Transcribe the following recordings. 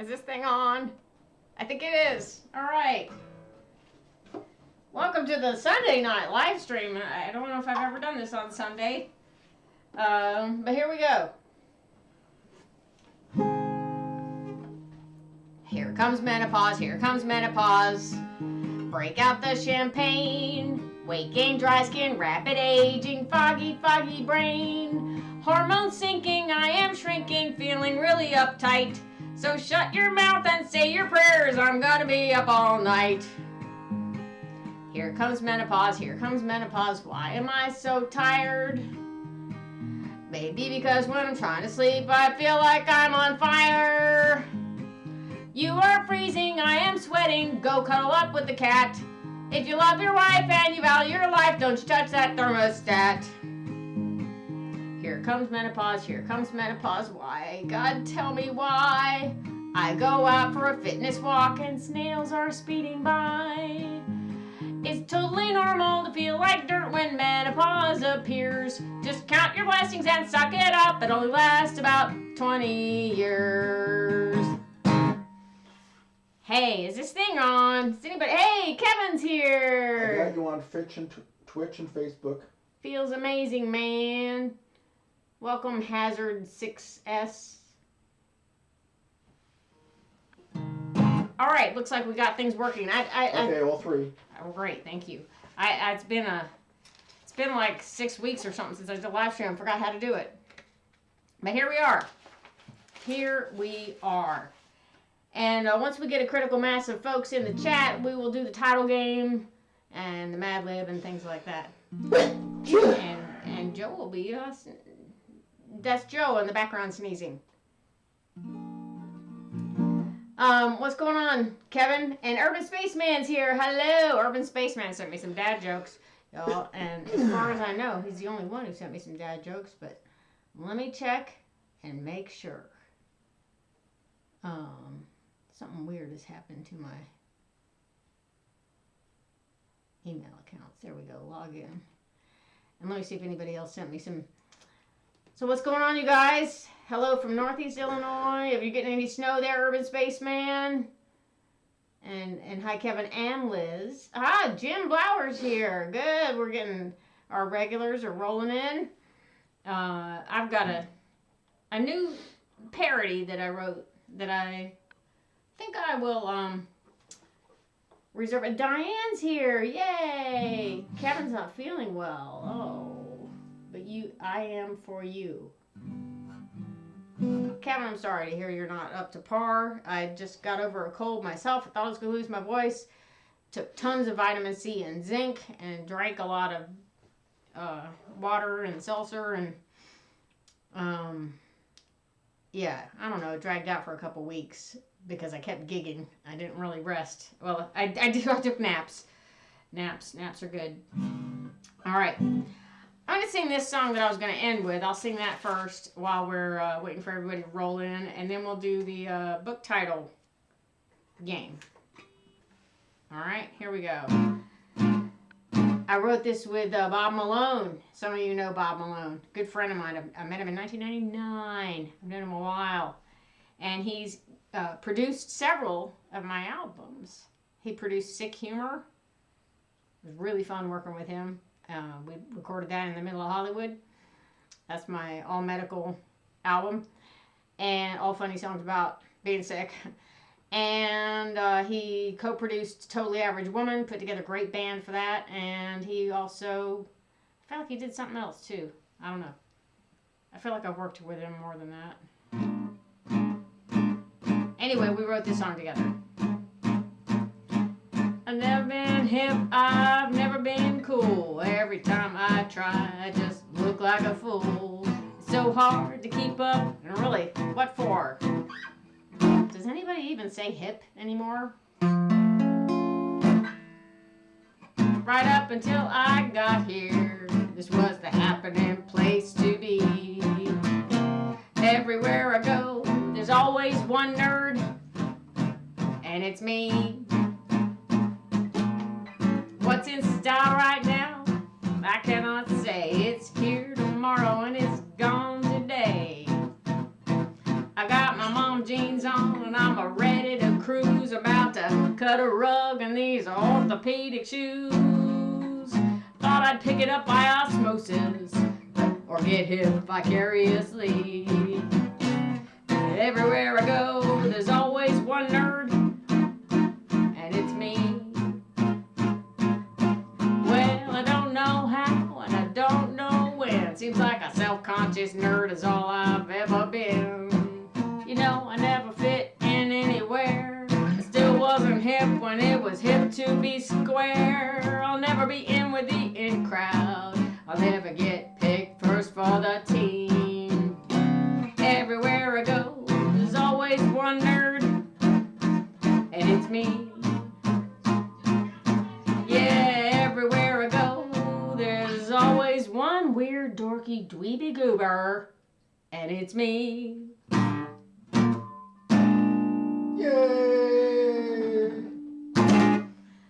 Is this thing on? I think it is. All right. Welcome to the Sunday night live stream. I don't know if I've ever done this on Sunday. But here we go. Here comes menopause, here comes menopause. Break out the champagne. Weight gain, dry skin, rapid aging, foggy, foggy brain. Hormones sinking, I am shrinking, feeling really uptight. So shut your mouth and say your prayers, I'm gonna be up all night. Here comes menopause, here comes menopause. Why am I so tired? Maybe because when I'm trying to sleep, I feel like I'm on fire. You are freezing, I am sweating, go cuddle up with the cat. If you love your wife and you value your life, don't you touch that thermostat. Here comes menopause, here comes menopause. Why? God, tell me why. I go out for a fitness walk and snails are speeding by. It's totally normal to feel like dirt when menopause appears. Just count your blessings and suck it up. It only lasts about 20 years. Hey, is this thing on? Is anybody? Hey, Kevin's here. I got you on Twitch and Facebook. Feels amazing, man. Welcome, Hazard 6S. All right, looks like we got things working. Okay, all three. Oh, great, thank you. It's been like 6 weeks or something since I did a live stream. I forgot how to do it. But here we are. Here we are. And once we get a critical mass of folks in the chat, we will do the title game and the mad-lib and things like that. And Joe will be us. That's Joe in the background sneezing. What's going on, Kevin? And Urban Spaceman's here. Hello, Urban Spaceman sent me some dad jokes, y'all. And as far as I know, he's the only one who sent me some dad jokes. But let me check and make sure. Something weird has happened to my email accounts. There we go. Log in. And let me see if anybody else sent me some. So what's going on, you guys? Hello from Northeast Illinois. If you're getting any snow there, Urban Spaceman. And hi, Kevin and Liz. Ah, Jim Blower's here. Good. We're getting our regulars are rolling in. I've got a new parody that I wrote that I think I will reserve it. Diane's here. Yay. Kevin's not feeling well. Oh. But I am for you. Kevin, I'm sorry to hear you're not up to par. I just got over a cold myself. I thought I was going to lose my voice. Took tons of vitamin C and zinc and drank a lot of water and seltzer and yeah, I don't know, dragged out for a couple weeks because I kept gigging. I didn't really rest. Well, I took naps. Naps are good. All right. I'm going to sing this song that I was going to end with. I'll sing that first while we're waiting for everybody to roll in, and then we'll do the book title game. All right, here we go. I wrote this with Bob Malone. Some of you know Bob Malone. Good friend of mine. I met him in 1999. I've known him a while. And he's produced several of my albums. He produced Sick Humor. It was really fun working with him. We recorded that in the middle of Hollywood. That's my all-medical album. And all funny songs about being sick. And he co-produced Totally Average Woman, put together a great band for that. And he also, I feel like he did something else too. I don't know. I feel like I've worked with him more than that. Anyway, we wrote this song together. I've never been hip, I've never been cool. Every time I try, I just look like a fool. It's so hard to keep up, and really, what for? Does anybody even say hip anymore? Right up until I got here, this was the happening place to be. Everywhere I go, there's always one nerd, and it's me. What's in style right now? I cannot say. It's here tomorrow and it's gone today. I got my mom bottom jeans on, and I'm ready to cruise. About to cut a rug in these orthopedic shoes. Thought I'd pick it up by osmosis, or get hit vicariously. Everywhere I go, there's always one nerd, and it's me. Well, I don't know how, and I don't know when. Seems like a self-conscious nerd is all I've ever been. You know, I never fit in anywhere. I still wasn't hip when it was hip to be square. I'll never be in with the in crowd. I'll never get picked first for the team. Everywhere I go, there's always one nerd, and it's me. Yeah, everywhere I go, there's always one weird, dorky, dweeby goober, and it's me. Yay!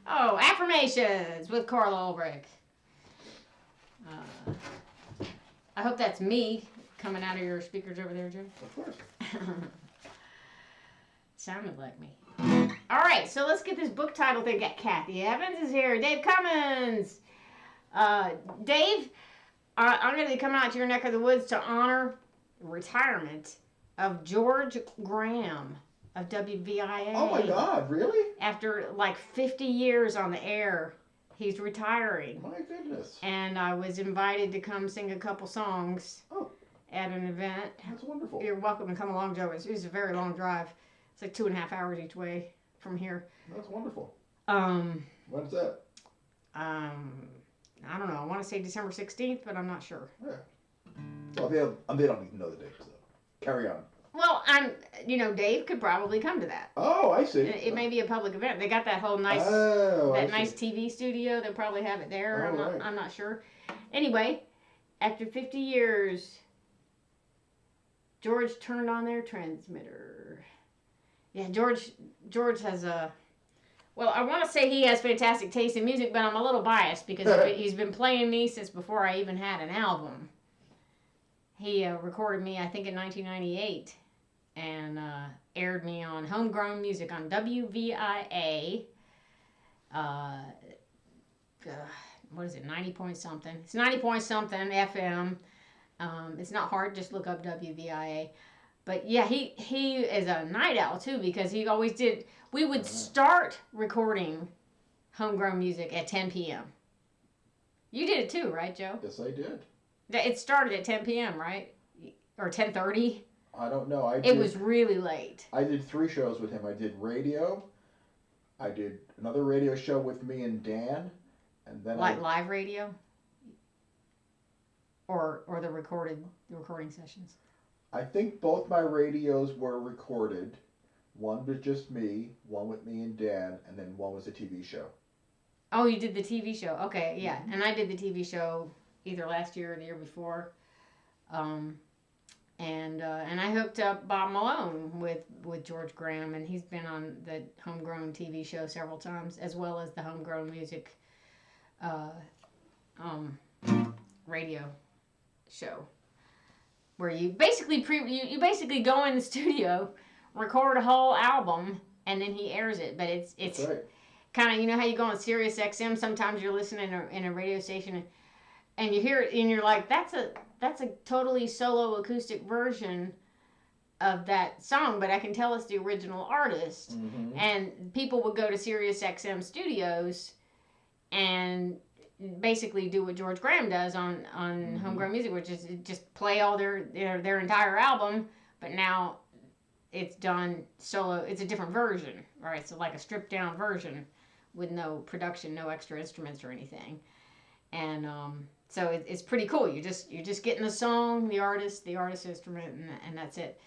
Oh, affirmations with Carla Ulbrich. I hope that's me coming out of your speakers over there, Joe. Of course. Sounded like me. All right, so let's get this book title thing. Got Kathy Evans is here. Dave Cummins. Dave, I'm going to come out to your neck of the woods to honor retirement of George Graham of WVIA. Oh my God, really? After like 50 years on the air, he's retiring. My goodness. And I was invited to come sing a couple songs at an event. That's wonderful. You're welcome to come along, Joe. It was a very long drive. It's like 2.5 hours each way from here. That's wonderful. When's that? I don't know. I want to say December 16th, but I'm not sure. Yeah. Well, they don't even know the date, so carry on. Well, Dave could probably come to that. Oh, I see. It may be a public event. They got that whole nice TV studio. They'll probably have it there. I'm not sure. Anyway, after 50 years, George turned on their transmitter. Yeah, George has a... Well, I want to say he has fantastic taste in music, but I'm a little biased because he's been playing me since before I even had an album. He recorded me, I think, in 1998 and aired me on Homegrown Music on WVIA. What is it, 90 point something? It's 90 point something FM. It's not hard, just look up WVIA. But yeah, he is a night owl too because he always did. We would start recording Homegrown Music at 10 p.m. You did it too, right, Joe? Yes, I did. It started at 10 p.m., right? Or 10:30? I don't know. It was really late. I did 3 shows with him. I did radio. I did another radio show with me and Dan, and then live radio, or the recording sessions. I think both my radios were recorded. One was just me, one with me and Dan, and then one was a TV show. Oh, you did the TV show. Okay, yeah. And I did the TV show either last year or the year before. And I hooked up Bob Malone with George Graham, and he's been on the Homegrown TV show several times, as well as the Homegrown Music radio show, where you basically you basically go in the studio, record a whole album, and then he airs it. But it's right. Kind of, how you go on Sirius XM. Sometimes you're listening in a radio station, and you hear it, and you're like, that's a totally solo acoustic version of that song, but I can tell it's the original artist. Mm-hmm. And people would go to Sirius XM studios and basically do what George Graham does on Mm-hmm. Homegrown Music, which is just play all their entire album, but now it's done solo. It's a different version, right? So like a stripped down version with no production, no extra instruments or anything. And so it's pretty cool. You're just getting the song, the artist instrument, and that's it.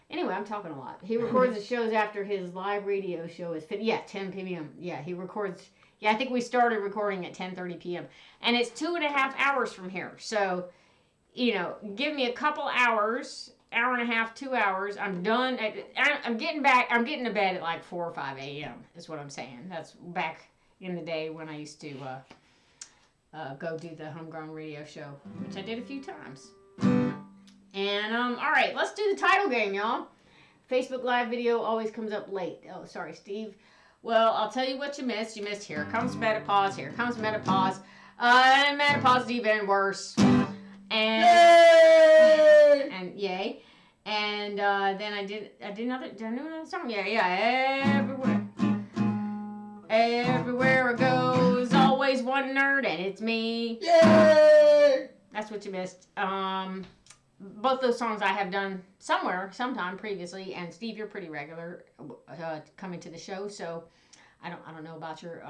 Anyway, I'm talking a lot. He records the shows after his live radio show is 10 p.m. Yeah, he records. Yeah, I think we started recording at 10:30 p.m. And it's 2.5 hours from here. So, give me a couple hours, hour and a half, 2 hours. I'm done. I'm getting to bed at like 4 or 5 a.m. is what I'm saying. That's back in the day when I used to go do the Homegrown radio show, which I did a few times. And all right, let's do the title game, y'all. Facebook Live video always comes up late. Oh, sorry, Steve. Well, I'll tell you what you missed. You missed Here Comes Menopause. Here Comes Menopause. And Menopause is even worse. And Yay! And yay. And then I did another. Did I do another song? Yeah. Everywhere it goes, always one nerd, and it's me. Yay! That's what you missed. Both those songs I have done sometime previously, and Steve, you're pretty regular coming to the show, so I don't know about your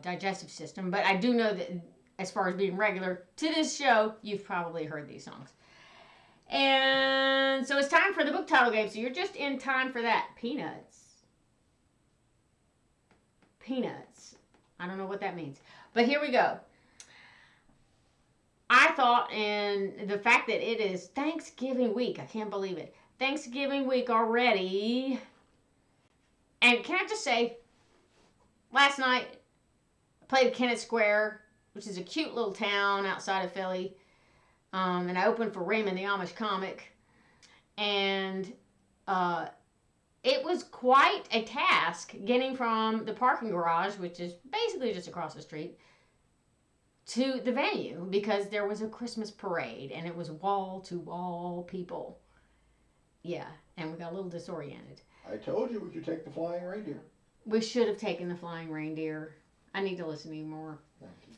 digestive system, but I do know that as far as being regular to this show, you've probably heard these songs. And so it's time for the book title game. So you're just in time for that. Peanuts. I don't know what that means, but here we go. I thought, and the fact that it is Thanksgiving week, I can't believe it. Thanksgiving week already. And can I just say, last night I played Kennett Square, which is a cute little town outside of Philly. And I opened for Raymond the Amish comic. And it was quite a task getting from the parking garage, which is basically just across the street, to the venue, because there was a Christmas parade and it was wall to wall people. Yeah, and we got a little disoriented. I told you we should take the flying reindeer. We should have taken the flying reindeer. I need to listen to you more. Thank you.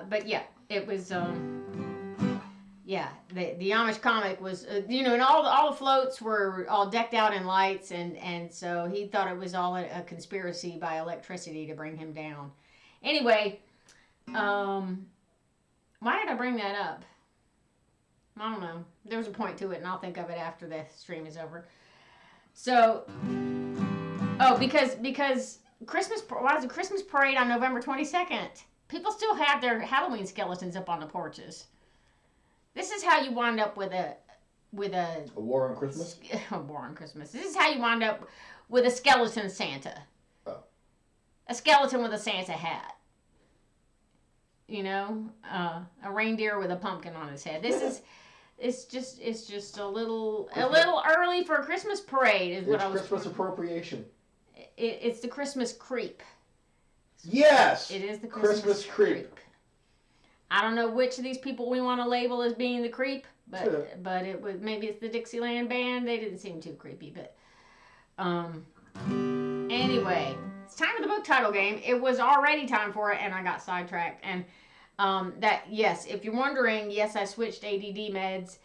But yeah, it was. Yeah, the Amish comic was, and all the floats were all decked out in lights, and so he thought it was all a conspiracy by electricity to bring him down. Anyway. Why did I bring that up? I don't know. There was a point to it, and I'll think of it after the stream is over. So, because Christmas, why is a Christmas parade on November 22nd? People still have their Halloween skeletons up on the porches. This is how you wind up with a war on Christmas. A war on Christmas. This is how you wind up with a skeleton Santa. Oh. A skeleton with a Santa hat. A reindeer with a pumpkin on his head. It's just a little early for a Christmas parade is what I was. Christmas appropriation. It's the Christmas creep. Yes. It is the Christmas creep. I don't know which of these people we want to label as being the creep, but it was, maybe it's the Dixieland band. They didn't seem too creepy, but anyway. It's time for the book title game. It was already time for it, and I got sidetracked. And yes, if you're wondering, yes, I switched ADD meds.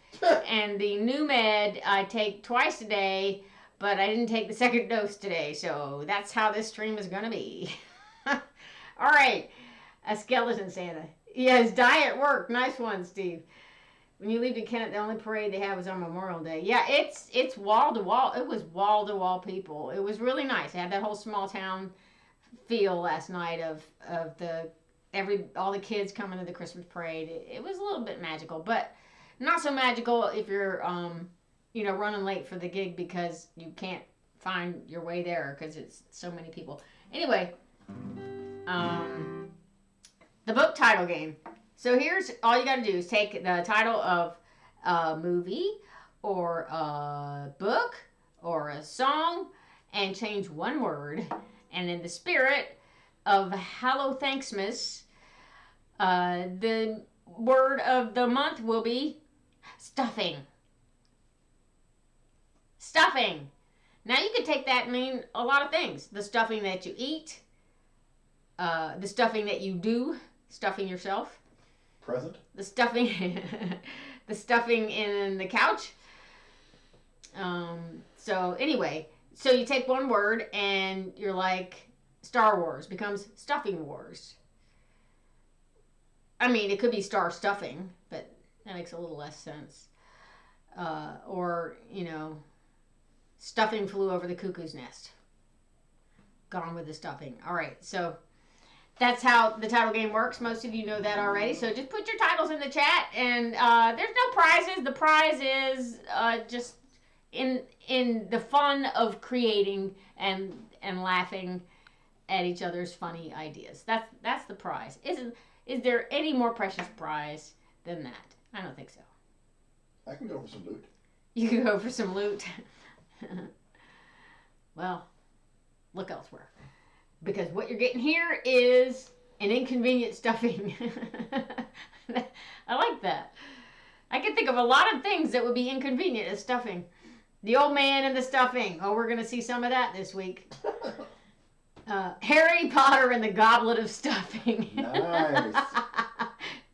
And the new med I take twice a day, but I didn't take the second dose today. So that's how this stream is going to be. All right. A skeleton Santa. Yes, diet work. Nice one, Steve. When you leave to Kennett, the only parade they had was on Memorial Day. Yeah, it's wall to wall. It was wall to wall people. It was really nice. It had that whole small town feel last night of all the kids coming to the Christmas parade. It was a little bit magical, but not so magical if you're running late for the gig because you can't find your way there because it's so many people. Anyway, the book title game. So here's all you got to do is take the title of a movie or a book or a song and change one word. And in the spirit of Hallow Thanksmas, the word of the month will be stuffing. Stuffing. Now you could take that and mean a lot of things. The stuffing that you eat, the stuffing that you do, stuffing yourself. Present. The stuffing in the couch. So anyway, so you take one word and you're like Star Wars becomes Stuffing Wars. I mean, it could be star stuffing, but that makes a little less sense. Or, stuffing flew over the cuckoo's nest. Gone with the stuffing. All right, so that's how the title game works. Most of you know that already. So just put your titles in the chat, and there's no prizes. The prize is just in the fun of creating and laughing at each other's funny ideas. That's the prize. Is there any more precious prize than that? I don't think so. I can go for some loot. You could go for some loot. Well, look elsewhere. Because what you're getting here is an inconvenient stuffing. I like that. I can think of a lot of things that would be inconvenient as stuffing. The old man and the stuffing. Oh, we're going to see some of that this week. Harry Potter and the Goblet of Stuffing. Nice.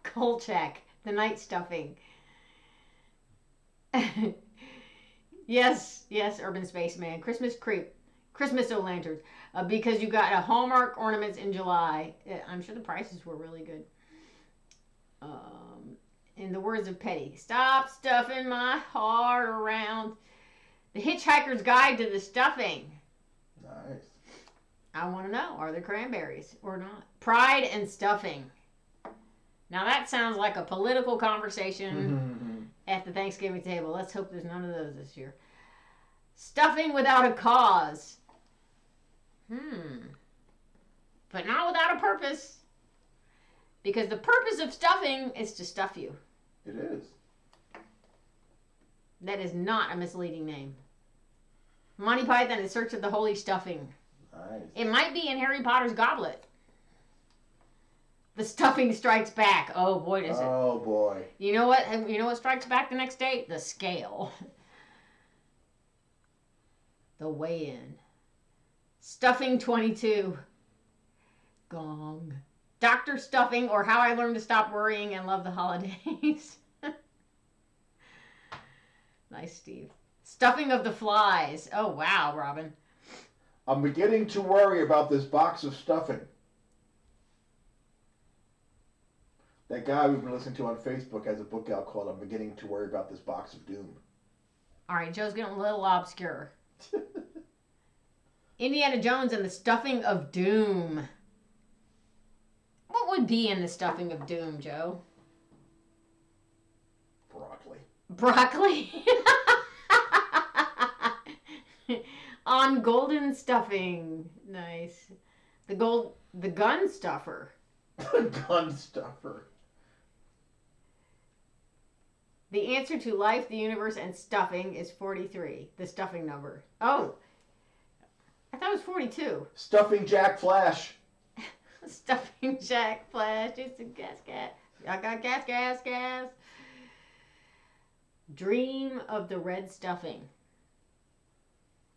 Kolchak, the night stuffing. Yes, Urban Spaceman. Christmas creep. Christmas lanterns. Because you got a Hallmark ornaments in July. I'm sure the prices were really good. In the words of Petty, stop stuffing my heart around. The Hitchhiker's Guide to the Stuffing. Nice. I want to know, are there cranberries or not? Pride and stuffing. Now that sounds like a political conversation at the Thanksgiving table. Let's hope there's none of those this year. Stuffing without a cause. But not without a purpose. Because the purpose of stuffing is to stuff you. It is. That is not a misleading name. Monty Python in Search of the Holy Stuffing. Nice. It might be in Harry Potter's goblet. The stuffing strikes back. Oh boy, does it. Oh boy. You know what? You know what strikes back the next day? The scale. The weigh-in. Stuffing 22. Gong. Dr. Stuffing, or How I Learned to Stop Worrying and Love the Holidays. Nice, Steve. Stuffing of the Flies. Oh, wow, Robin. I'm beginning to worry about this box of stuffing. That guy we've been listening to on Facebook has a book out called I'm Beginning to Worry About This Box of Doom. All right, Joe's getting a little obscure. Indiana Jones and the Stuffing of Doom. What would be in the stuffing of doom, Joe? Broccoli. Broccoli? On golden stuffing. Nice. The gun stuffer. Gun stuffer. The answer to life, the universe, and stuffing is 43. The stuffing number. Oh. I thought it was 42. Stuffing Jack Flash. Stuffing Jack Flash. It's a gas. I got gas. Dream of the red stuffing.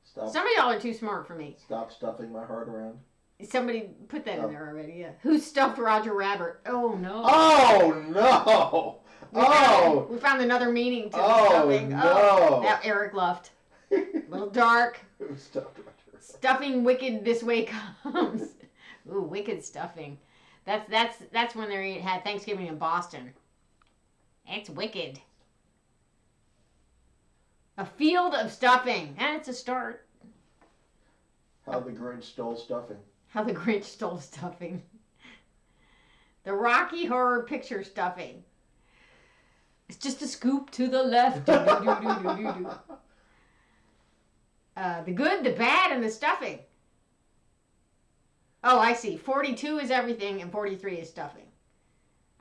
Some of y'all are too smart for me. Stop stuffing my heart around. Somebody put that in there already, yeah. Who stuffed Roger Rabbit? Oh, no. Oh, no. We found another meaning to the stuffing. stuffing. No. Oh, that Eric Luft. A little dark. Who stuffed Roger Rabbit? Stuffing wicked this way comes. Ooh, wicked stuffing. That's when they had Thanksgiving in Boston. It's wicked. A field of stuffing. And it's a start. How the Grinch Stole Stuffing. How the Grinch Stole Stuffing. The Rocky Horror Picture Stuffing. It's just a scoop to the left. The good, the bad, and the stuffing. Oh, I see. 42 is everything, and 43 is stuffing.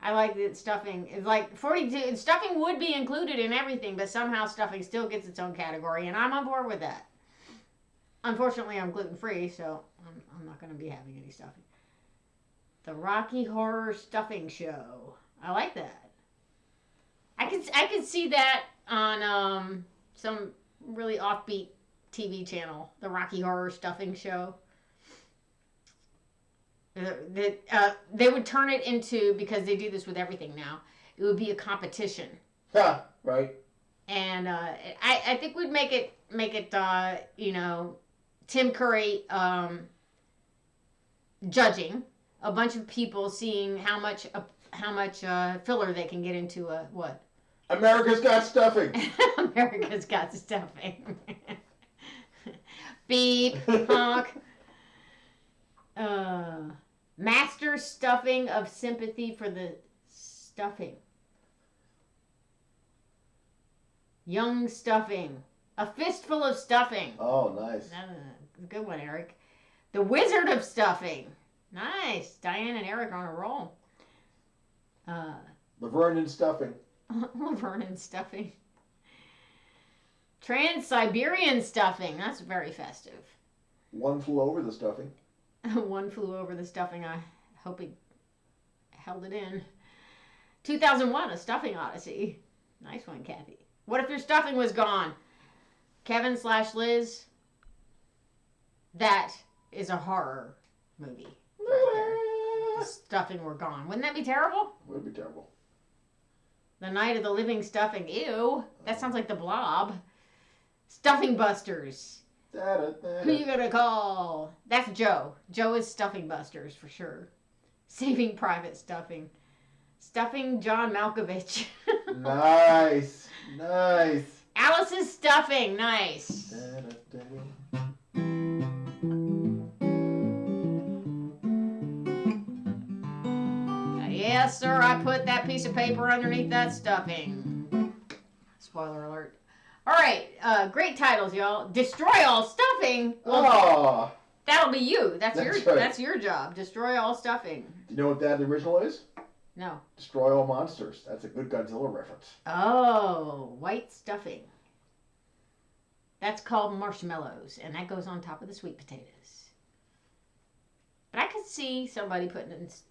I like that stuffing is like 42. Stuffing would be included in everything, but somehow stuffing still gets its own category, and I'm on board with that. Unfortunately, I'm gluten-free, so I'm not going to be having any stuffing. The Rocky Horror Stuffing Show. I like that. I could see that on some really offbeat TV channel. The Rocky Horror Stuffing Show. They would turn it into, because they do this with everything now, it would be a competition. Yeah, right. And I think we'd make it Tim Curry judging a bunch of people, seeing how much filler they can get into what? America's Got Stuffing. America's Got Stuffing. Beep, honk. Master stuffing of sympathy for the stuffing. Young stuffing. A fistful of stuffing. Oh, nice. Good one, Eric. The Wizard of Stuffing. Nice. Diane and Eric are on a roll. Laverne and Stuffing. Laverne and Stuffing. Trans-Siberian stuffing. That's very festive. One flew over the stuffing. One flew over the stuffing. I hope he held it in. 2001, A Stuffing Odyssey. Nice one, Kathy. What if your stuffing was gone? Kevin/Liz. That is a horror movie. Right there. The stuffing were gone. Wouldn't that be terrible? It would be terrible. The Night of the Living Stuffing. Ew. That sounds like The Blob. Stuffing Busters. Who you gonna call? That's Joe. Joe is Stuffing Busters for sure. Saving Private Stuffing. Stuffing John Malkovich. Nice. Nice. Alice's Stuffing. Nice. Yes, sir, I put that piece of paper underneath that stuffing. Spoiler alert. All right, great titles, y'all. Destroy all stuffing. Well, that'll be you. That's your job. Destroy all stuffing. Do you know what that original is? No. Destroy all monsters. That's a good Godzilla reference. Oh, white stuffing. That's called marshmallows, and that goes on top of the sweet potatoes. But I could see somebody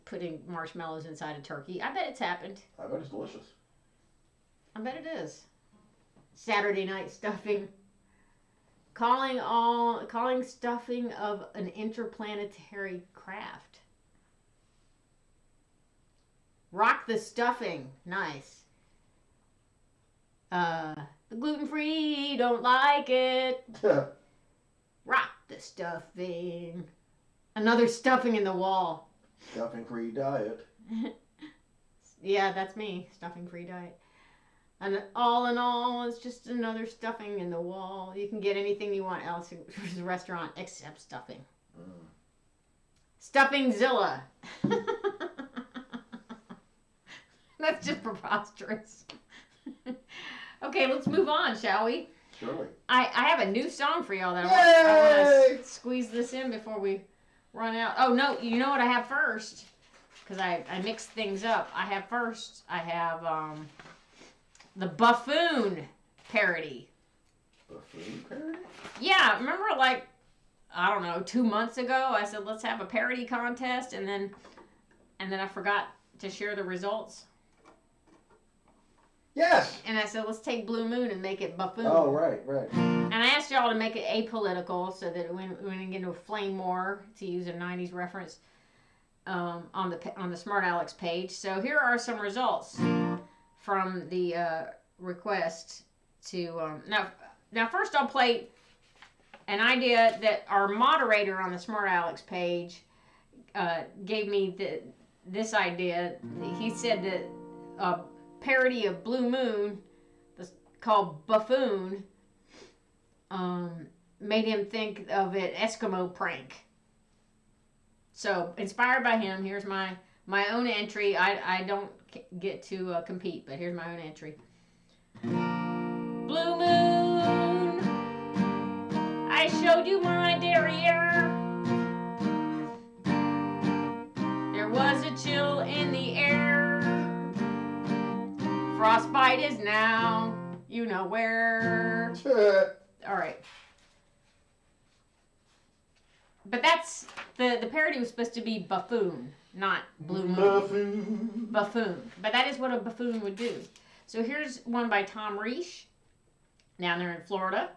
putting marshmallows inside a turkey. I bet it's happened. I bet it's delicious. I bet it is. Saturday night stuffing. Calling stuffing of an interplanetary craft. Rock the stuffing. Nice. The gluten-free don't like it. Rock the stuffing. Another stuffing in the wall. Stuffing-free diet. Yeah, that's me. Stuffing-free diet. And all in all, it's just another stuffing in the wall. You can get anything you want else at the restaurant except stuffing. Stuffingzilla. That's just preposterous. Okay, let's move on, shall we? Surely. I have a new song for y'all that I want to squeeze this in before we run out. Oh, no, you know what I have first? Because I mixed things up. I have the Buffoon parody. Buffoon parody? Yeah, remember like, I don't know, 2 months ago, I said, let's have a parody contest, and then I forgot to share the results. Yes! And I said, let's take Blue Moon and make it Buffoon. Oh, right. And I asked y'all to make it apolitical so that we didn't get into a flame war, to use a 90s reference, on the Smart Alex page. So here are some results from the request to... Now, first I'll play an idea that our moderator on the Smart Alex page gave me this idea. He said that a parody of Blue Moon called Buffoon made him think of it Eskimo prank. So, inspired by him, here's my own entry. I don't get to compete, but here's my own entry. Blue Moon, I showed you my derriere. There was a chill in the air. Frostbite is now, you know where. All right. But that's, the parody was supposed to be Buffoon, not Blue Moon. Buffoon. But that is what a buffoon would do. So here's one by Tom Reish, down there in Florida.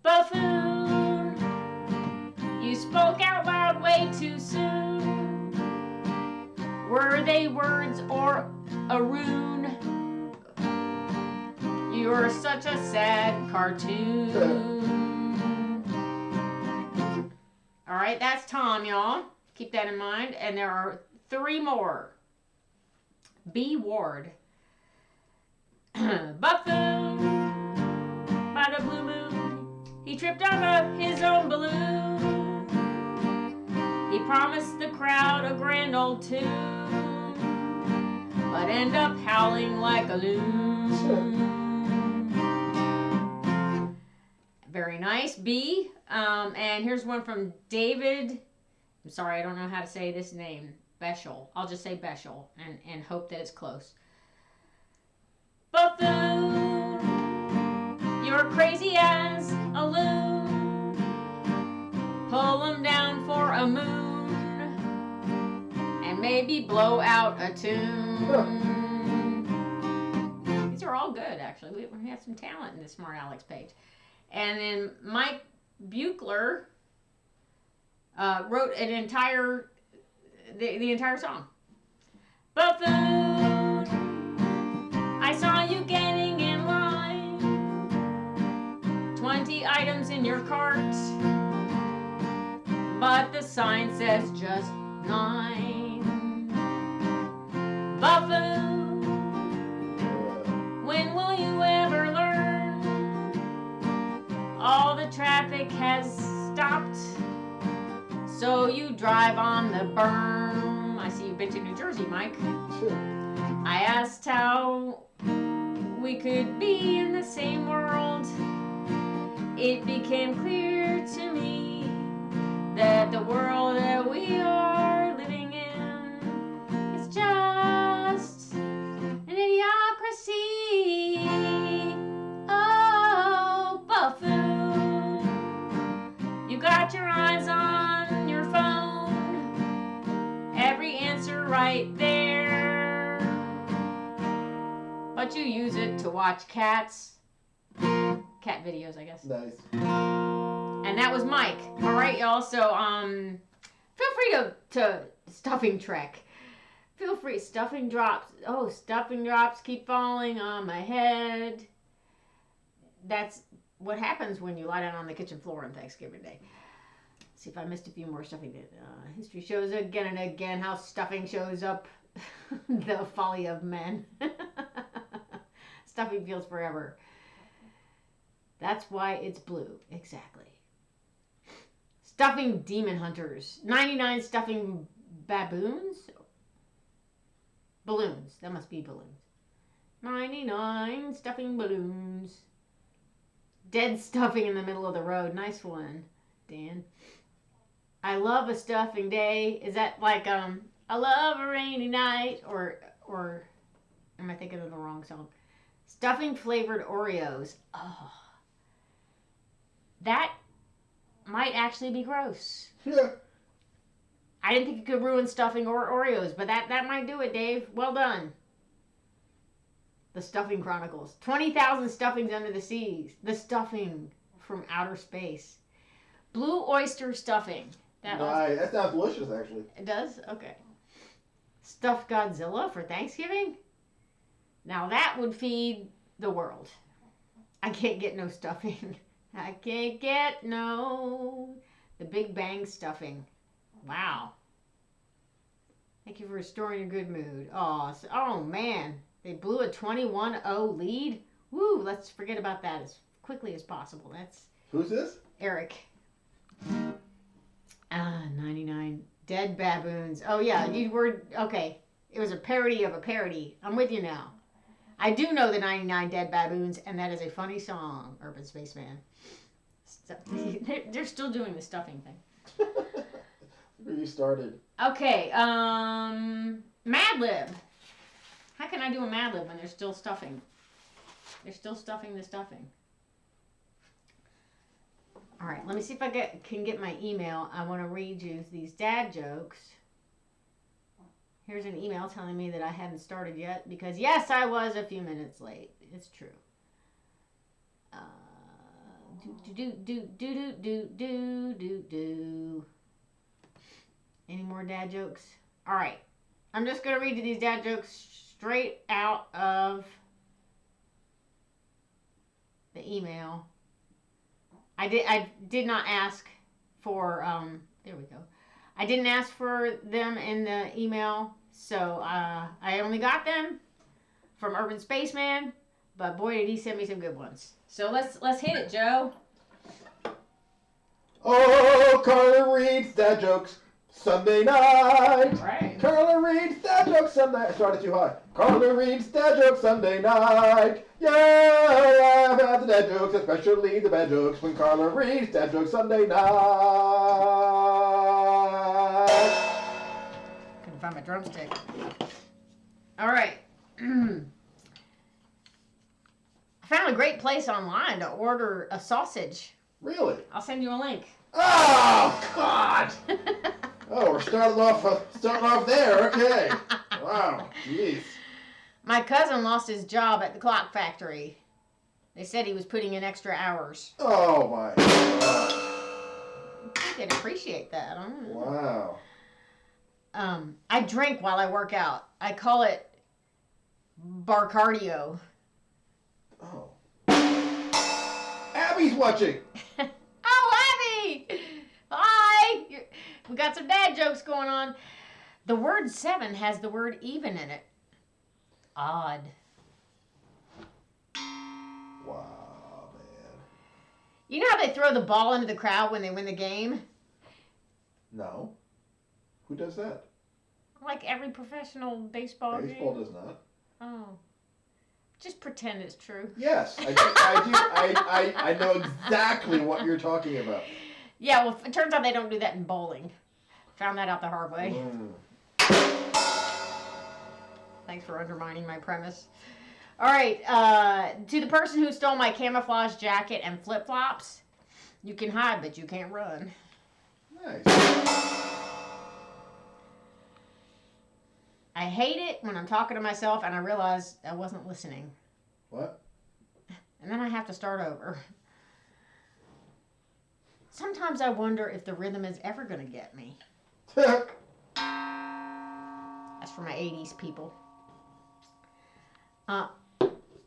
Buffoon, you spoke out loud way too soon. Were they words or a rune? You're such a sad cartoon. All right, that's Tom, y'all. Keep that in mind. And there are 3 more. B. Ward. Buffoon, by the Blue Moon, he tripped on his own balloon. He promised the crowd a grand old tune, but ended up howling like a loon. Very nice, B. And here's one from David. I'm sorry, I don't know how to say this name. Beschel. I'll just say Beschel and hope that it's close. Buffoon, you you're crazy as a loon. Pull 'em down for a moon and maybe blow out a tune. These are all good, actually. We have some talent in this Smart Alex page. And then Mike Buechler wrote an entire the entire song. Buffoon, I saw you getting in line. 20 items in your cart, but the sign says just 9. Buffoon, when will you ever learn? All the traffic has stopped, so you drive on the berm. I see you've been to New Jersey, Mike. Sure. I asked how we could be in the same world. It became clear to me that the world that we are living in is just an idiocracy. Oh, buffoon, you got your eyes on your phone, every answer right there, but you use it to watch cat videos, I guess. Nice. And that was Mike. All right, y'all. So feel free to stuffing trek. Feel free. Stuffing drops. Oh, stuffing drops keep falling on my head. That's what happens when you lie down on the kitchen floor on Thanksgiving Day. See if I missed a few more stuffing. History shows again and again how stuffing shows up. The folly of men. Stuffing feels forever. That's why it's blue. Exactly. Stuffing demon hunters. 99 stuffing baboons? Balloons. That must be balloons. 99 stuffing balloons. Dead stuffing in the middle of the road. Nice one, Dan. I love a stuffing day. Is that like I love a rainy night, or am I thinking of the wrong song? Stuffing flavored Oreos. Oh. That might actually be gross. Yeah. I didn't think it could ruin stuffing or Oreos, but that might do it, Dave. Well done. The Stuffing Chronicles. 20,000 stuffings under the seas. The stuffing from outer space. Blue oyster stuffing. That sounds delicious, actually. It does? Okay. Stuffed Godzilla for Thanksgiving? Now that would feed the world. I can't get no stuffing. I can't get no. The Big Bang stuffing. Wow. Thank you for restoring your good mood. Oh man. They blew a 21-0 lead. Woo, let's forget about that as quickly as possible. That's Who's this? Eric. 99 dead baboons. Oh yeah, you were okay. It was a parody of a parody. I'm with you now. I do know the 99 Dead Baboons, and that is a funny song, Urban Spaceman. They're still doing the stuffing thing. Where you started. Okay, mad-lib. How can I do a mad-lib when they're still stuffing? They're still stuffing the stuffing. All right, let me see if I can get my email. I want to read you these dad jokes. Here's an email telling me that I hadn't started yet because, yes, I was a few minutes late. It's true. Any more dad jokes? All right. I'm just going to read you these dad jokes straight out of the email. I did not ask for, there we go. I didn't ask for them in the email, so I only got them from Urban Spaceman, but boy, did he send me some good ones. So let's hit it, Joe. Oh, Carla reads dad jokes Sunday night. Right. Carla reads dad jokes Sunday. I started too high. Carla reads dad jokes Sunday night. Yeah, I have the dad jokes, especially the bad jokes when Carla reads dad jokes Sunday night. Couldn't find my drumstick. All right. found a great place online to order a sausage. Really? I'll send you a link. Oh, God! Oh, we're starting off there. Okay. Wow. Jeez. My cousin lost his job at the clock factory. They said he was putting in extra hours. Oh, my God. I think they'd appreciate that. I don't know. Wow. I drink while I work out. I call it bar cardio. Oh. Abby's watching. Oh, Abby! Hi! We got some dad jokes going on. The word 7 has the word even in it. Odd. Wow, man. You know how they throw the ball into the crowd when they win the game? No. Who does that? Like every professional baseball game. Baseball does not. Oh. Just pretend it's true. Yes, I do. I know exactly what you're talking about. Yeah, well, it turns out they don't do that in bowling. Found that out the hard way. Thanks for undermining my premise. All right, to the person who stole my camouflage jacket and flip-flops, you can hide, but you can't run. Nice. I hate it when I'm talking to myself and I realize I wasn't listening. What? And then I have to start over. Sometimes I wonder if the rhythm is ever going to get me. That's for my 80s people.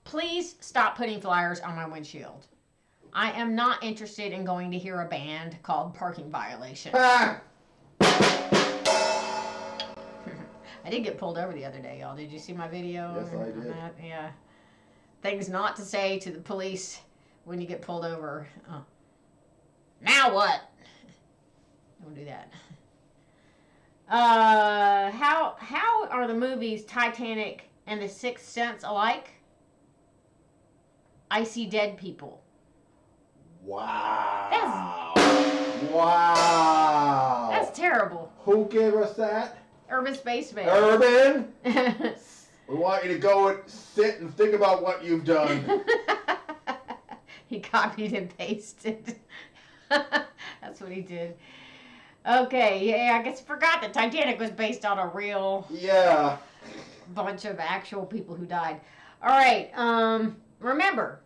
Please stop putting flyers on my windshield. I am not interested in going to hear a band called Parking Violation. I did get pulled over the other day, y'all. Did you see my video? Yes, I did. Yeah. Things not to say to the police when you get pulled over. Oh. Now what? Don't do that. How are the movies Titanic and The Sixth Sense alike? I see dead people. Wow. Wow. That's terrible. Who gave us that? Urban Spaceman. Urban? We want you to go and sit and think about what you've done. He copied and pasted. That's what he did. Okay, yeah, I guess I forgot that Titanic was based on a real bunch of actual people who died. All right, remember,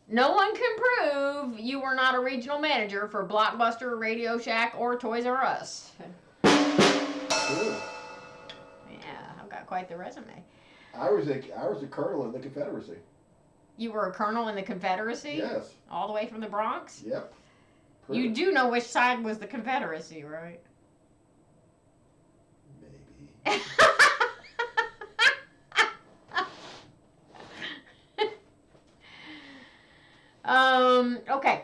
no one can prove you were not a regional manager for Blockbuster, Radio Shack, or Toys R Us. Cool. Yeah, I've got quite the resume. I was a colonel in the Confederacy. You were a colonel in the Confederacy? Yes. All the way from the Bronx? Yep. You do know which side was the Confederacy, right? Maybe. Okay.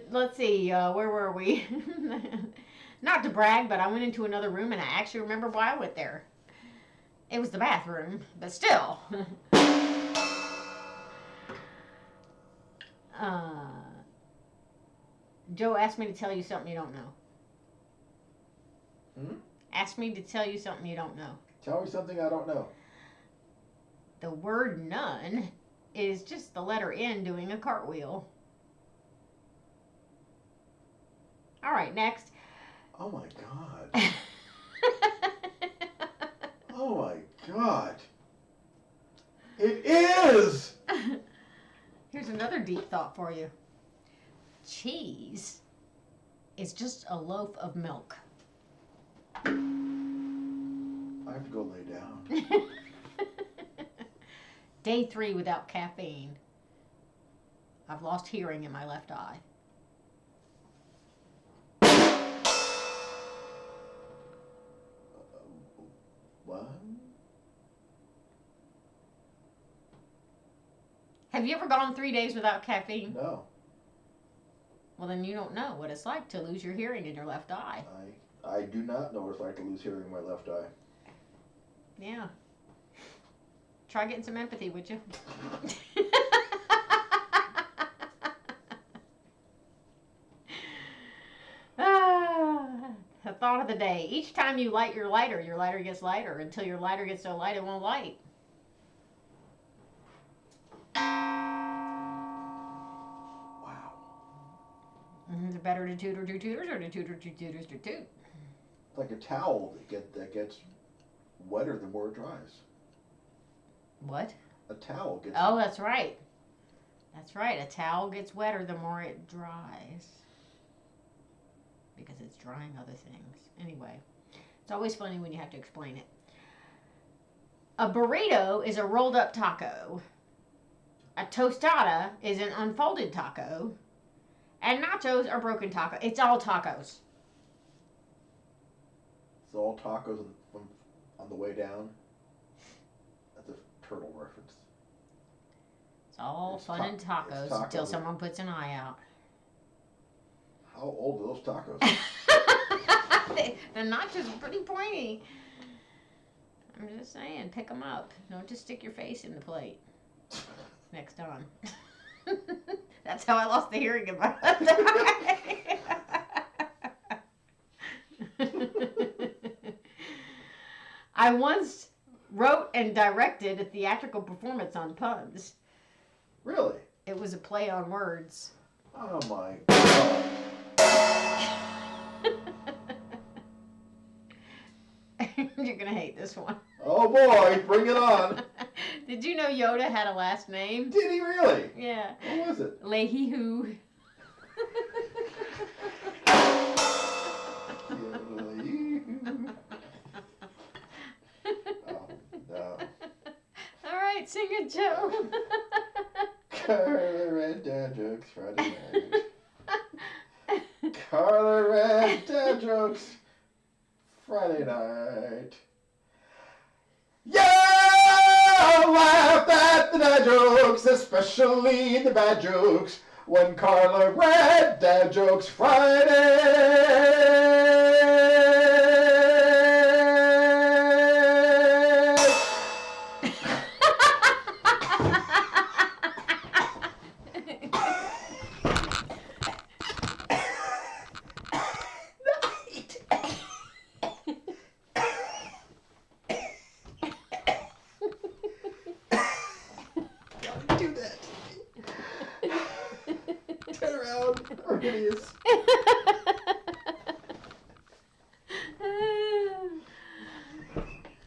Let's see, where were we? Not to brag, but I went into another room and I actually remember why I went there. It was the bathroom, but still. Joe asked me to tell you something you don't know. Asked me to tell you something you don't know. Tell me something I don't know. The word none is just the letter N doing a cartwheel. All right, next. Oh my God. Oh my God. It is! Here's another deep thought for you. Cheese is just a loaf of milk. I have to go lay down. Day 3 without caffeine. I've lost hearing in my left eye. What? Have you ever gone 3 days without caffeine? No. Well, then you don't know what it's like to lose your hearing in your left eye. I do not know what it's like to lose hearing in my left eye. Yeah. Try getting some empathy, would you? The thought of the day. Each time you light your lighter gets lighter until your lighter gets so light it won't light. Is it better to toot or two tutors or to toot or two tutors to toot? It's like a towel that gets wetter the more it dries. What? A towel gets. Oh, that's right. That's right. A towel gets wetter the more it dries. Because it's drying other things. Anyway, it's always funny when you have to explain it. A burrito is a rolled up taco. A tostada is an unfolded taco. And nachos are broken taco. It's all tacos. It's all tacos on the way down. That's a turtle reference. It's all fun and tacos until someone puts an eye out. How old are those tacos? The nachos are pretty pointy. I'm just saying, pick them up. Don't just stick your face in the plate. Next time. That's how I lost the hearing in my left eye. I once wrote and directed a theatrical performance on puns. Really? It was a play on words. Oh my God. You're gonna hate this one. Oh boy, bring it on. Did you know Yoda had a last name? Did he really? Yeah. What was it? Leahy-hoo. Oh, no. All right, sing it, Joe. Carla read dad jokes Friday night. Carla read dad jokes Friday night. Yeah, I laughed at the dad jokes, especially the bad jokes, when Carla read dad jokes Friday. Do that. Turn around, Arminius.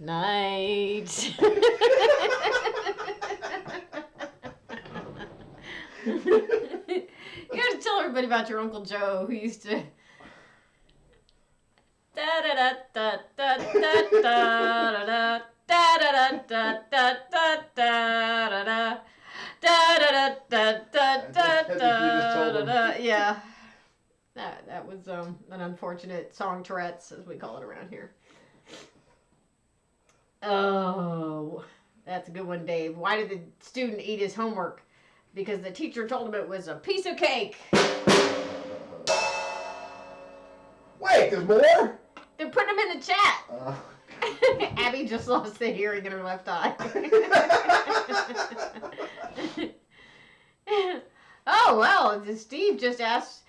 Night. You gotta tell everybody about your Uncle Joe who used to. Da da da da da da da da da da da da da da. Yeah, that was an unfortunate song Tourette's, as we call it around here. Oh, that's a good one, Dave. Why did the student eat his homework? Because the teacher told him it was a piece of cake. Wait, there's more? They're putting them in the chat. Abby just lost the hearing in her left eye. Oh, well, Steve just asked,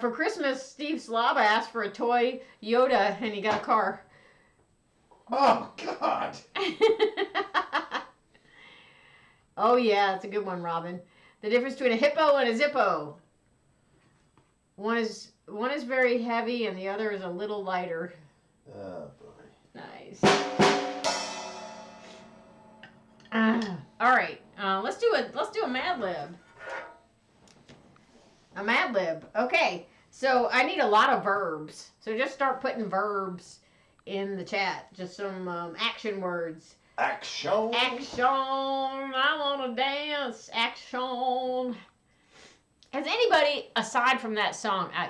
for Christmas, Steve Slava asked for a toy Yoda, and he got a car. Oh, God. Oh, yeah, that's a good one, Robin. The difference between a hippo and a zippo. One is very heavy, and the other is a little lighter. Oh, boy. Nice. All right, let's do a mad-lib. A mad-lib. Okay, so I need a lot of verbs. So just start putting verbs in the chat. Just some action words. Action. Action. I want to dance. Action. Has anybody, aside from that song, I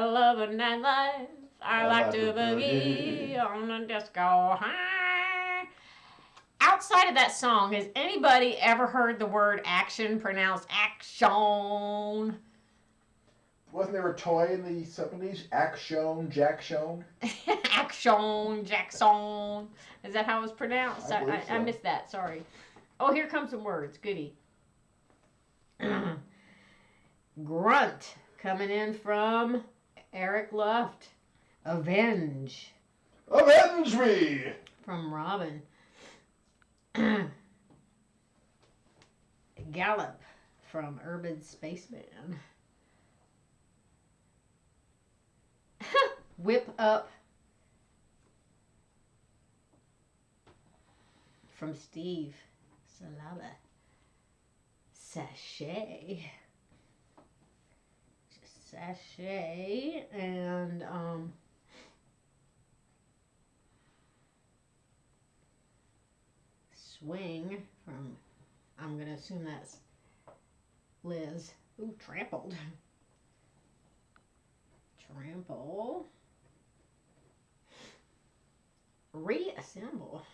love a nightlife. I like to boogie on the disco high. Outside of that song, has anybody ever heard the word action pronounced action? Wasn't there a toy in the 70s? Action, Jackson? Action, Jackson. Is that how it was pronounced? I missed that. Sorry. Oh, here comes some words. Goody. Grunt. Coming in from Eric Luft. Avenge. Avenge me! From Robin. Gallop. From Urban Spaceman. Whip up. From Steve. Salada. Sachet. Just sachet. And, swing from, I'm going to assume that's Liz. Ooh, trampled. Trample. Reassemble.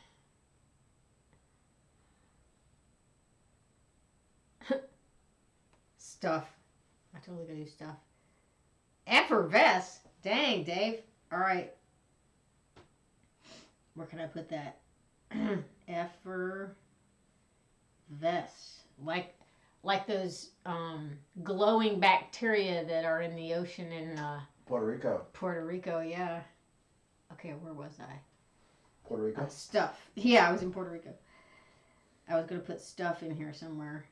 Stuff. I totally gotta do stuff. Effervesce. Dang, Dave. All right. Where can I put that? Effervesce. Like those glowing bacteria that are in the ocean in Puerto Rico. Puerto Rico, yeah. Okay, where was I? Puerto Rico? Stuff. Yeah, I was in Puerto Rico. I was going to put stuff in here somewhere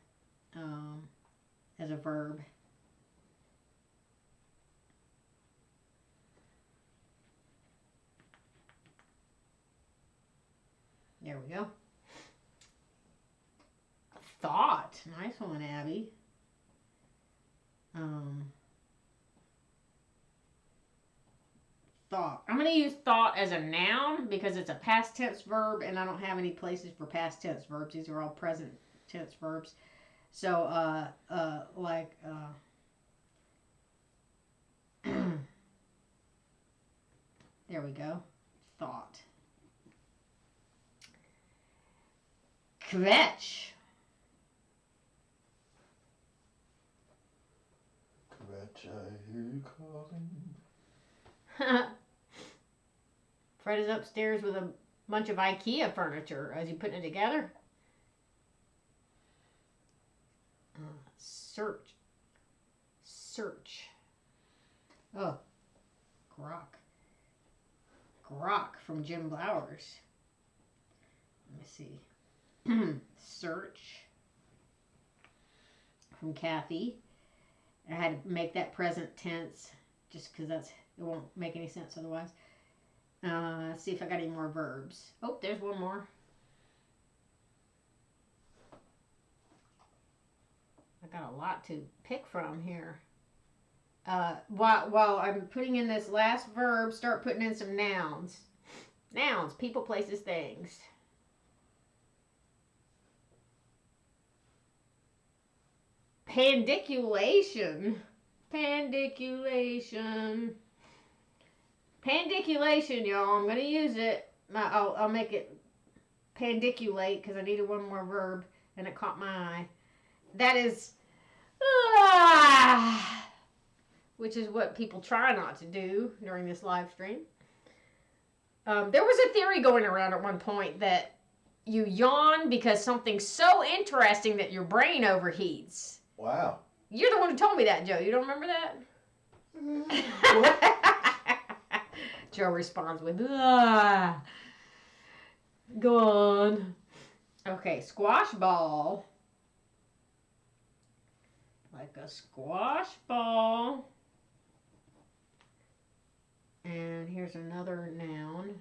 as a verb. There we go. Thought. Nice one, Abby. Thought. I'm going to use thought as a noun because it's a past tense verb and I don't have any places for past tense verbs. These are all present tense verbs. So, there we go. Thought. Kvetch. Kvetch, I hear you calling. Fred is upstairs with a bunch of IKEA furniture. Is he putting it together? Search. Search. Oh. Grok. Grok from Jim Blowers. Let me see. Search. From Kathy. I had to make that present tense just because it won't make any sense otherwise. Let's see if I got any more verbs. Oh, there's one more. I got a lot to pick from here. While I'm putting in this last verb, start putting in some nouns. Nouns, people, places, things. Pandiculation. Pandiculation. Pandiculation, y'all. I'm going to use it. I'll make it pandiculate because I needed one more verb and it caught my eye. That is, which is what people try not to do during this live stream. There was a theory going around at one point that you yawn because something's so interesting that your brain overheats. Wow. You're the one who told me that, Joe. You don't remember that? Joe responds with, Go on. Okay, squash ball. Like a squash ball. And here's another noun.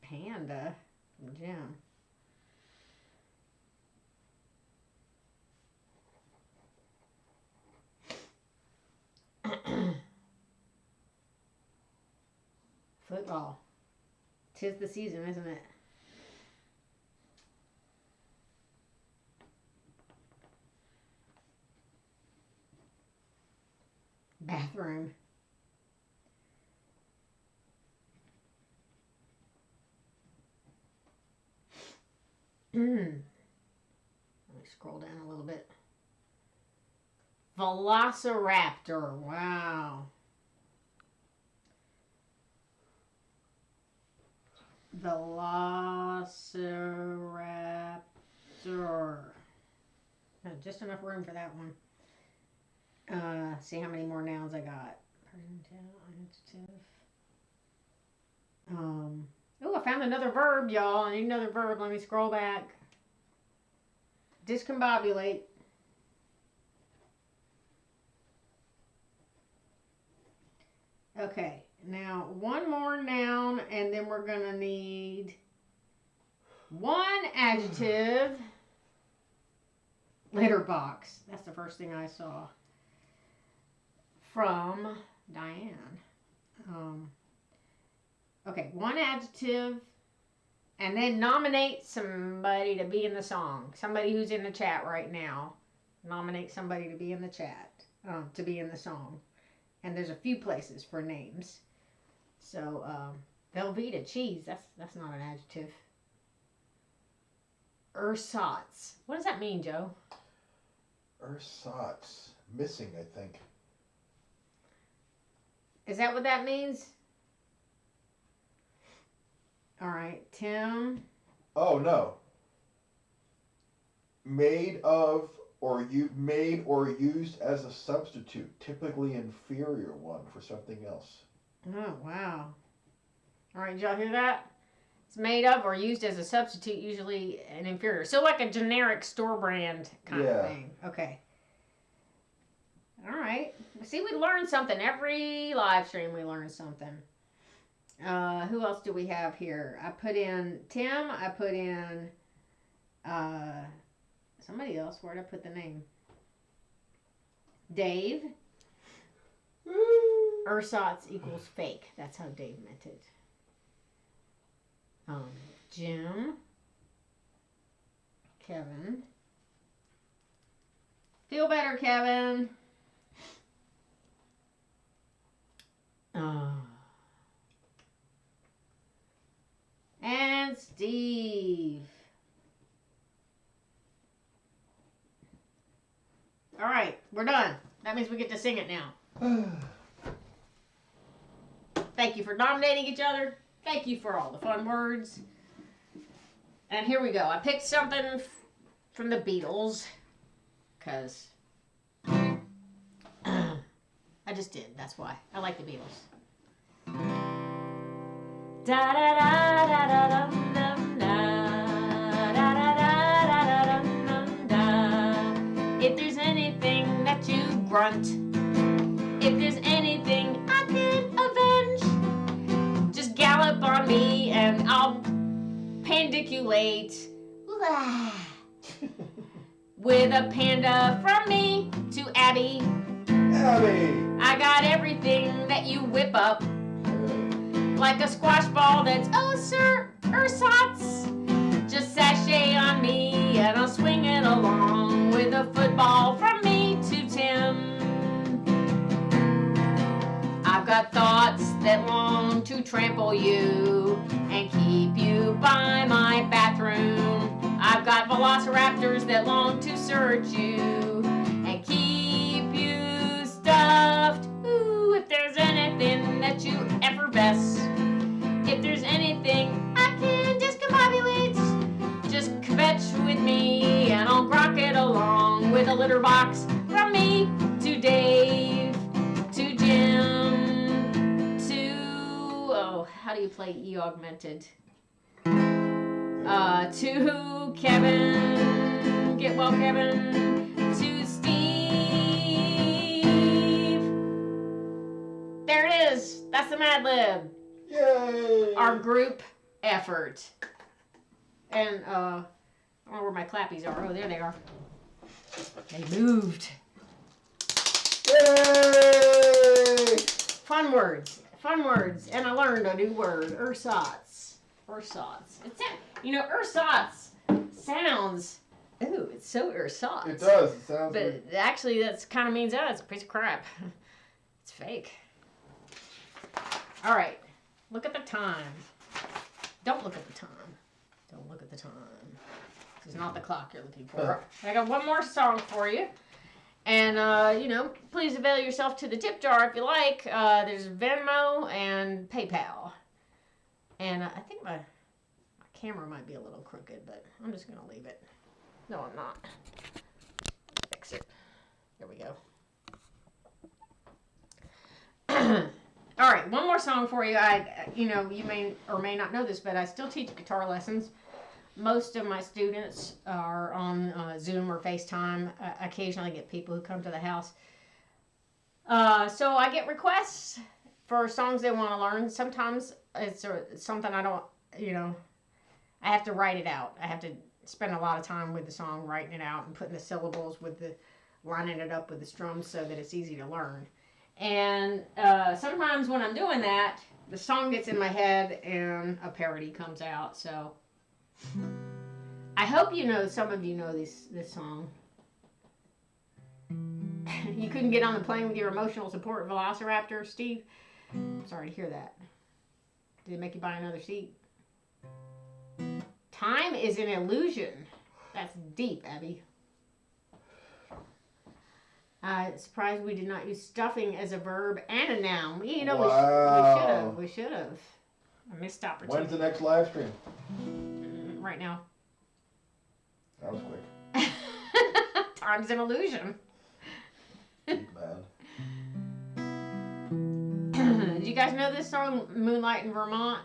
Panda from Jim. Football. 'Tis the season, isn't it? Bathroom. Let me scroll down a little bit. Velociraptor. Wow. Velociraptor. Just enough room for that one. See how many more nouns I got. Oh, I found another verb, y'all. I need another verb. Let me scroll back. Discombobulate. Okay. Now, one more noun, and then we're going to need one adjective. Litter box. That's the first thing I saw from Diane. Okay, one adjective, and then nominate somebody to be in the song. Somebody who's in the chat right now. Nominate somebody to be in the chat, to be in the song. And there's a few places for names. So, Velveeta cheese. That's not an adjective. Ersatz. What does that mean, Joe? Ersatz. Missing, I think. Is that what that means? All right, Tim. Oh, no. Made or used as a substitute, typically inferior one for something else. Oh, wow. All right, did y'all hear that? It's made of or used as a substitute, usually an inferior. So like a generic store brand kind of thing. Okay. All right. See, we learn something. Every live stream we learn something. Who else do we have here? I put in Tim. I put in somebody else. Where'd I put the name? Dave. Ersatz equals fake. That's how Dave meant it. Jim. Kevin. Feel better, Kevin. And Steve. All right, we're done. That means we get to sing it now. Thank you for nominating each other. Thank you for all the fun words. And here we go. I picked something from the Beatles. Because I just did. That's why. I like the Beatles. Da da da da da da da da da da da. If there's anything that you grunt, if there's anything I can avenge, just gallop on me and I'll pandiculate with a panda from me to Abby. Abby! I got everything that you whip up, like a squash ball that's, oh sir, ersatz. Just sashay on me and I'll swing it along with a football from me to Tim. I've got thoughts that long to trample you and keep you by my bathroom. I've got velociraptors that long to search you and keep you stuffed. Ooh, if there's anything that you effervesce, if there's anything I can discombobulate, just kvetch with me and I'll grok it along with a litter box from me to Dave, to Jim, to, oh, how do you play E augmented? To Kevin, get well Kevin, to Steve. There it is. That's the mad-lib. Yay! Our group effort. And I don't know where my clappies are. Oh, there they are. They moved. Yay! Fun words. Fun words. And I learned a new word. Ersatz. Ersatz. It's, you know, ersatz sounds, ooh, it's so ersatz. It does. It sounds But weird. actually, that kind of means, oh, it's a piece of crap. It's fake. All right. Look at the time. Don't look at the time. Don't look at the time. This is not the clock you're looking for. I got one more song for you. And, you know, please avail yourself to the tip jar if you like. There's Venmo and PayPal. And I think my camera might be a little crooked, but I'm just going to leave it. No, I'm not. Fix it. There we go. All right, one more song for you. You know, you may or may not know this, but I still teach guitar lessons. Most of my students are on Zoom or FaceTime. I occasionally get people who come to the house. So I get requests for songs they want to learn. Sometimes it's something I don't, I have to write it out. I have to spend a lot of time with the song, writing it out and putting the syllables lining it up with the strums so that it's easy to learn. And sometimes when I'm doing that, the song gets in my head and a parody comes out. So I hope some of you know this song. You couldn't get on the plane with your emotional support velociraptor, Steve? I'm sorry to hear that. Did it make you buy another seat? Time is an illusion. That's deep, Abby. Surprised we did not use stuffing as a verb and a noun. Wow. We should have. A missed opportunity. When's the next live stream? Right now. That was quick. Time's an illusion. Deep, man. Did you guys know this song, Moonlight in Vermont?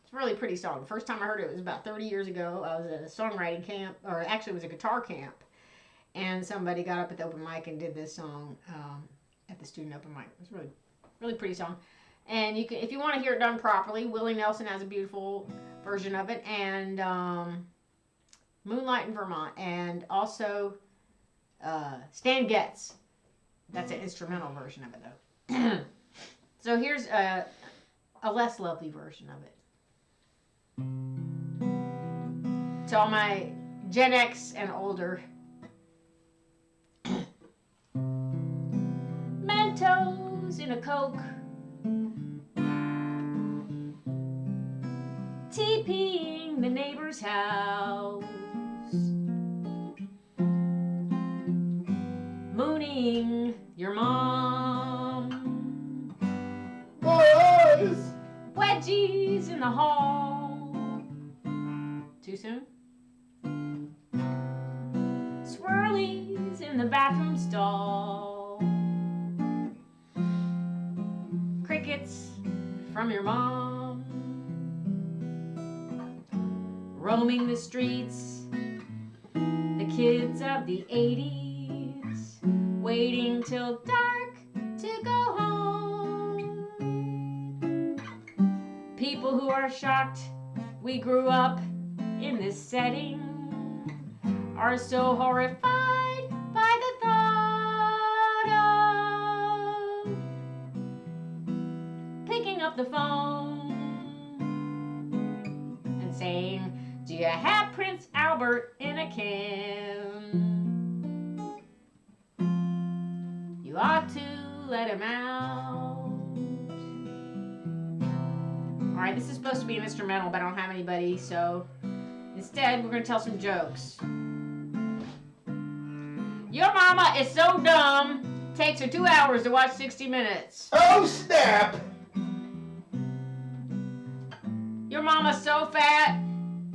It's a really pretty song. The first time I heard it was about 30 years ago. I was at a songwriting camp, or actually it was a guitar camp. And somebody got up at the open mic and did this song at the student open mic. It was really, really pretty song. And you can, if you want to hear it done properly, Willie Nelson has a beautiful version of it, and Moonlight in Vermont, and also Stan Getz. That's an instrumental version of it, though. So here's a less lovely version of it. To all my Gen X and older. Mentos in a Coke, TPing the neighbor's house, mooning your mom, Boys! wedgies in the hall. Too soon? Swirlies in the bathroom stall. Crickets from your mom, roaming the streets, the kids of the 80s, waiting till dark to go home. People who are shocked we grew up in this setting are so horrified by the thought of picking up the phone and saying, do you have Prince Albert in a can? You ought to let him out. Alright, this is supposed to be an instrumental, but I don't have anybody, so instead we're going to tell some jokes. Your mama is so dumb, takes her 2 hours to watch 60 Minutes. Oh, snap! Your mama's so fat,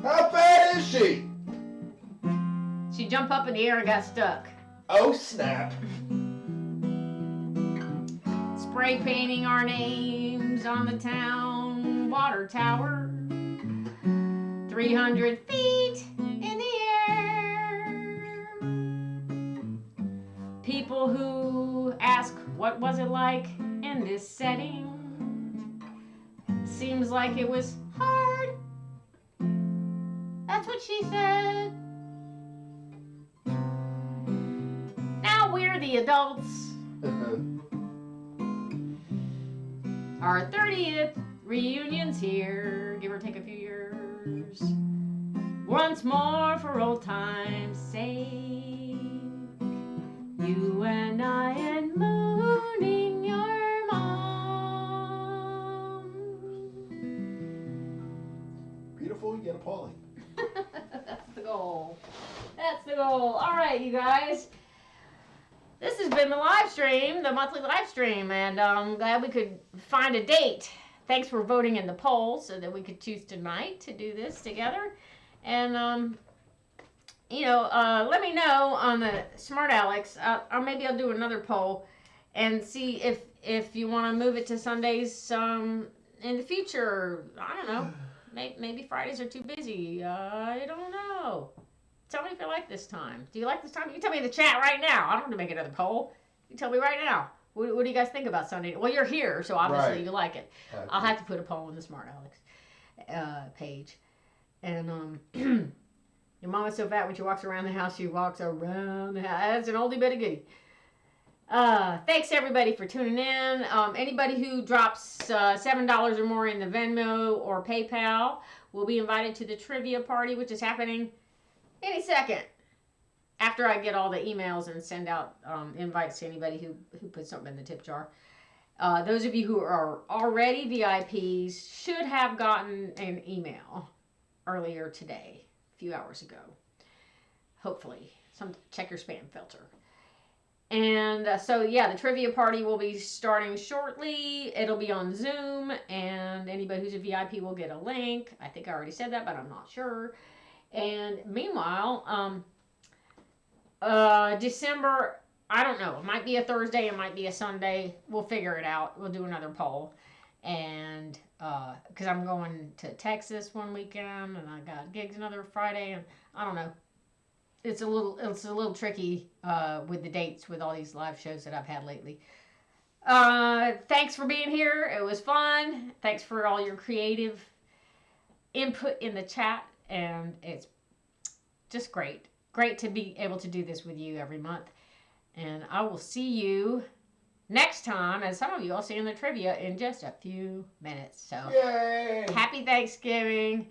How fat is she? she jumped up in the air and got stuck. Oh, snap. Spray painting our names on the town water tower, 300 feet in the air. People who ask what was it like in this setting, seems like it was hard. That's what she said. Now we're the adults. Our 30th reunion's here, give or take a few years. Once more for old time's sake, you and I and mooning your mom. Beautiful yet appalling. That's the goal. That's the goal. All right, you guys. This has been the live stream, the monthly live stream, and I'm glad we could find a date. Thanks for voting in the poll so that we could choose tonight to do this together. And, let me know on the Smart Alex. Or maybe I'll do another poll and see if you want to move it to Sundays in the future. I don't know. Maybe Fridays are too busy. I don't know. Tell me if you like this time. Do you like this time? You can tell me in the chat right now. I don't have to make another poll. You tell me right now. What do you guys think about Sunday? Well, you're here, so obviously Right. you like it. I'll have to put a poll on the Smart Alex page. And your mama's so fat when she walks around the house, she walks around the house. That's an oldie but a goodie. Thanks everybody for tuning in. Anybody who drops $7 or more in the Venmo or PayPal will be invited to the trivia party, which is happening any second after I get all the emails and send out invites to anybody who puts something in the tip jar. Those of you who are already VIPs should have gotten an email earlier today, a few hours ago. Hopefully. Check your spam filter. And so, yeah, the trivia party will be starting shortly. It'll be on Zoom, and anybody who's a VIP will get a link. I think I already said that, but I'm not sure. And meanwhile, December, I don't know. It might be a Thursday. It might be a Sunday. We'll figure it out. We'll do another poll. And because I'm going to Texas one weekend, and I got gigs another Friday, and I don't know. It's a little tricky with the dates with all these live shows that I've had lately. Thanks for being here. It was fun. Thanks for all your creative input in the chat, and it's just great. Great to be able to do this with you every month. And I will see you next time, and some of you I'll see in the trivia in just a few minutes. So, Yay! Happy Thanksgiving.